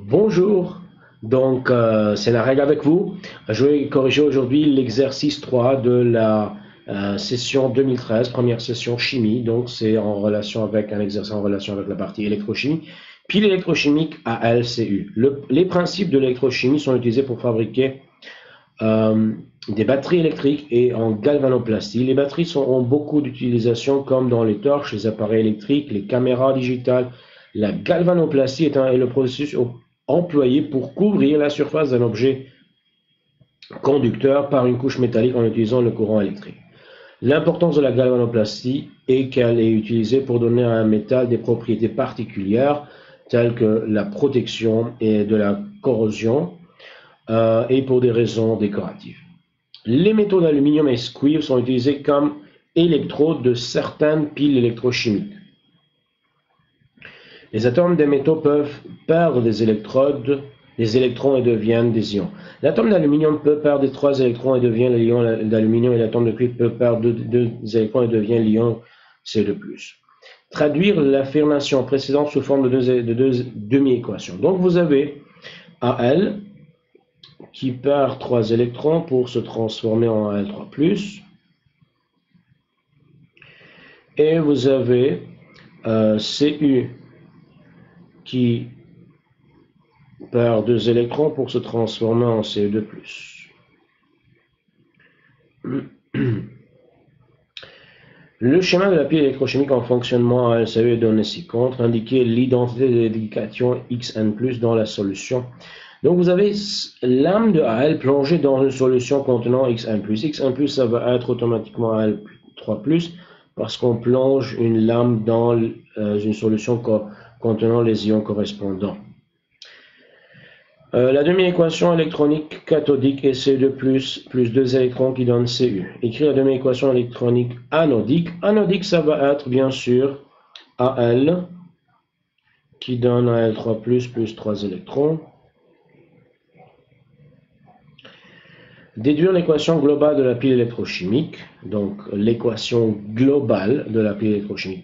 Bonjour, c'est la règle avec vous. Je vais corriger aujourd'hui l'exercice 3 de la session 2013, première session chimie. Donc c'est en relation avec un exercice en relation avec la partie électrochimie. Pile électrochimique AlCu. Les principes de l'électrochimie sont utilisés pour fabriquer des batteries électriques et en galvanoplastie. Les batteries ont beaucoup d'utilisations comme dans les torches, les appareils électriques, les caméras digitales. La galvanoplastie est le processus employé pour couvrir la surface d'un objet conducteur par une couche métallique en utilisant le courant électrique. L'importance de la galvanoplastie est qu'elle est utilisée pour donner à un métal des propriétés particulières telles que la protection et de la corrosion et pour des raisons décoratives. Les métaux d'aluminium et cuivre sont utilisés comme électrodes de certaines piles électrochimiques. Les atomes des métaux peuvent perdre des électrons et deviennent des ions. L'atome d'aluminium peut perdre 3 électrons et devient l'ion d'aluminium, et l'atome de cuivre peut perdre 2 électrons et devient l'ion Ce2+. Traduire l'affirmation précédente sous forme de deux demi-équations. Donc vous avez Al qui perd 3 électrons pour se transformer en Al3+. Et vous avez Cu qui perd 2 électrons pour se transformer en Ce2+. Le schéma de la pile électrochimique en fonctionnement AlCu est donné ci-contre. Indiquer l'identité de l'éducation Xn+ dans la solution. Donc vous avez l'âme de Al plongée dans une solution contenant Xn+. Xn+, ça va être automatiquement Al3+, parce qu'on plonge une lame dans une solution contenant les ions correspondants. La demi-équation électronique cathodique est Ce2+, plus 2 électrons qui donnent Cu. Écrire la demi-équation électronique anodique. Anodique, ça va être bien sûr Al qui donne Al3+, plus 3 électrons. Déduire l'équation globale de la pile électrochimique, donc l'équation globale de la pile électrochimique.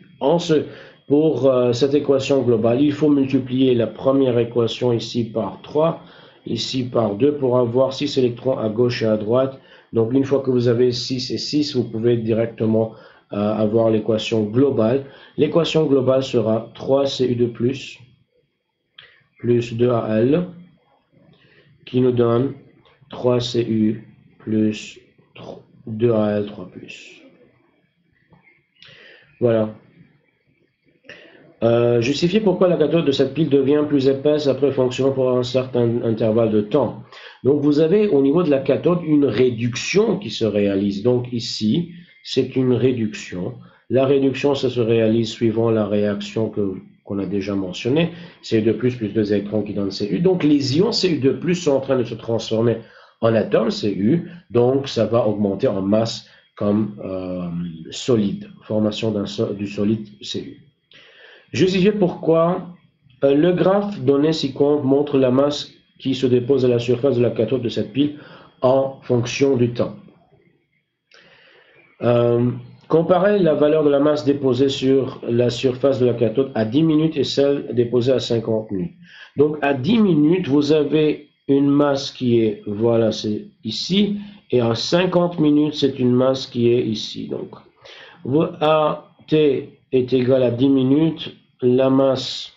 Pour cette équation globale, il faut multiplier la première équation ici par 3, ici par 2 pour avoir 6 électrons à gauche et à droite. Donc une fois que vous avez 6 et 6, vous pouvez directement avoir l'équation globale. L'équation globale sera 3Cu2+, plus 2Al, qui nous donne 3Cu plus 2Al3+. Voilà. Justifier pourquoi la cathode de cette pile devient plus épaisse après fonction pour un certain intervalle de temps. Donc vous avez au niveau de la cathode une réduction qui se réalise. Donc ici, c'est une réduction. La réduction, ça se réalise suivant la réaction qu'on a déjà mentionnée. Cu2+, plus 2 électrons qui donnent Cu. Donc les ions Cu2+, sont en train de se transformer en atomes Cu. Donc ça va augmenter en masse comme solide. Formation du solide Cu. Justifier pourquoi le graphe donné ci-contre montre la masse qui se dépose à la surface de la cathode de cette pile en fonction du temps. Comparer la valeur de la masse déposée sur la surface de la cathode à 10 minutes et celle déposée à 50 minutes. Donc à 10 minutes, vous avez une masse qui est, voilà, c'est ici, et à 50 minutes, c'est une masse qui est ici. Donc, AT est égal à 10 minutes, la masse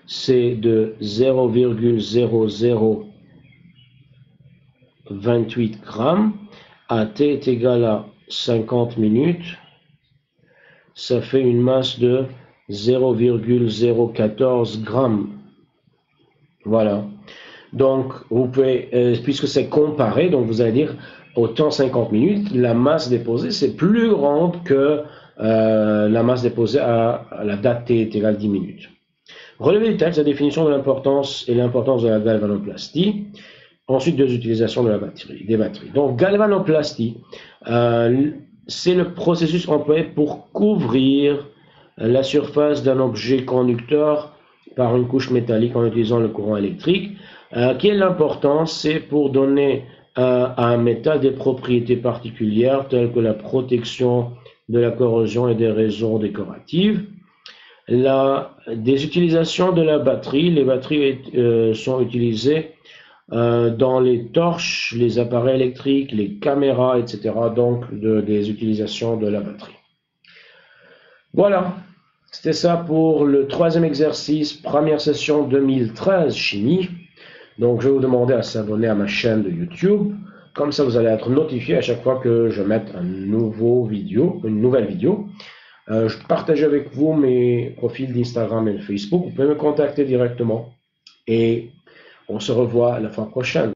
c'est de 0,0028 grammes, AT est égal à 50 minutes, ça fait une masse de 0,014 grammes. Voilà. Donc, vous pouvez, puisque c'est comparé, donc vous allez dire, au temps 50 minutes, la masse déposée, c'est plus grande que la masse déposée à la date t est égale à 10 minutes. Relever le texte, la définition de l'importance et l'importance de la galvanoplastie. Ensuite, deux utilisations des batteries. Donc, galvanoplastie, c'est le processus employé pour couvrir la surface d'un objet conducteur par une couche métallique en utilisant le courant électrique. Quelle est l'importance? C'est pour donner à un métal des propriétés particulières telles que la protection de la corrosion et des raisons décoratives. Des utilisations de la batterie. Les batteries sont utilisées dans les torches, les appareils électriques, les caméras, etc. Donc, des utilisations de la batterie. Voilà, c'était ça pour le troisième exercice, première session 2013 chimie. Donc, je vais vous demander à s'abonner à ma chaîne de YouTube. Comme ça, vous allez être notifié à chaque fois que je mette une nouvelle vidéo. Je partage avec vous mes profils d'Instagram et de Facebook. Vous pouvez me contacter directement. Et on se revoit la fois prochaine.